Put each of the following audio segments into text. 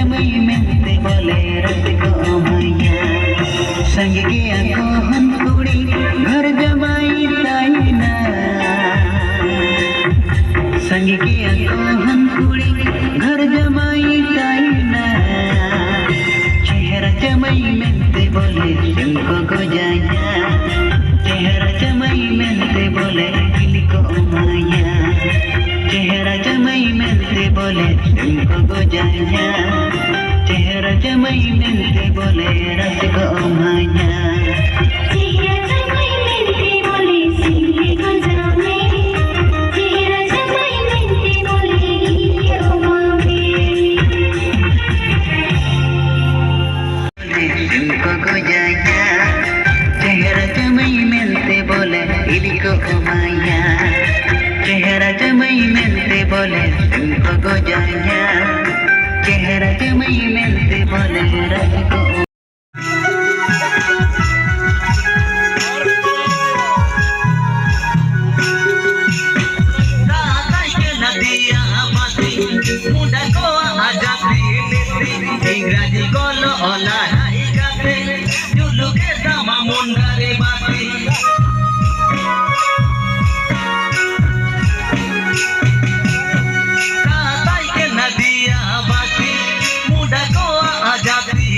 जमाई मेहंदी बोले रात को मैया संग गया कोहन कुड़ी घर जमाई ताईना संग गया कोहन कुड़ी घर जमाई ताईना चेहरा जमाई मेहंदी बोले तुमको गोजाया चेहरा जमाई मेहंदी बोले दिल को माया चेहरा जमाई मेहंदी बोले तुमको गोजाया चेहरा जमाई मेहंदी बोले रात को माया चेहरा जमाई मेहंदी बोले तुमको गोजाया चेहरा जमाई मेहंदी बोले रात को इंग्राजी गलो ओला हाइगाते जुलुके दामा मुंडारे बाती काताई के नदिया बाती मुंडा को आजादी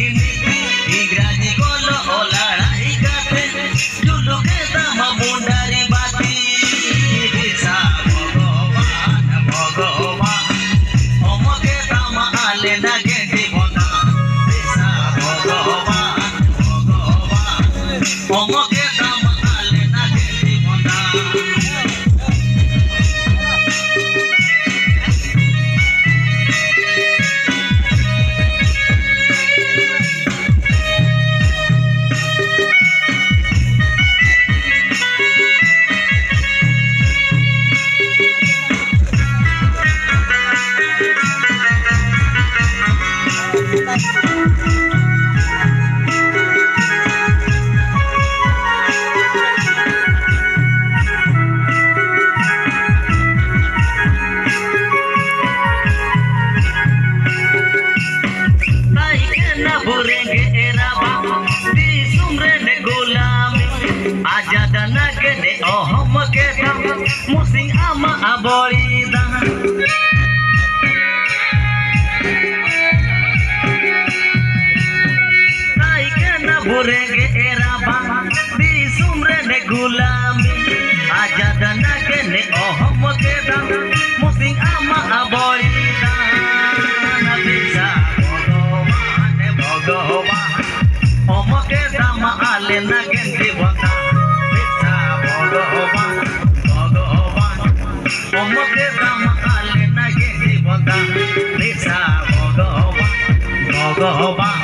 इंग्राजी गलो ओला हाइगाते जुलुके दामा मुंडारे बाती दिशा भगवान भगवान ओमके दामा आले नागे ओमके दाम आले ना गेदी बंदा Musing ama abolida Naikena burenge eraba Di sumre ne gulami Ajadana kene ohom keda Musing ama abolida Nabisa Bhagavan Omoke dama ale na gendi bota Bisa Bhagavan ओमके दाम आले ना गेदी बंदा निशा भगवान भगवान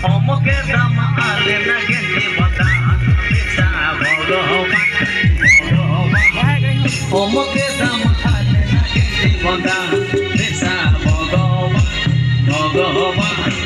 ओमके दाम आले ना गेदी बंदा निशा भगवान भगवान ओमके दाम आले ना गेदी बंदा निशा भगवान भगवान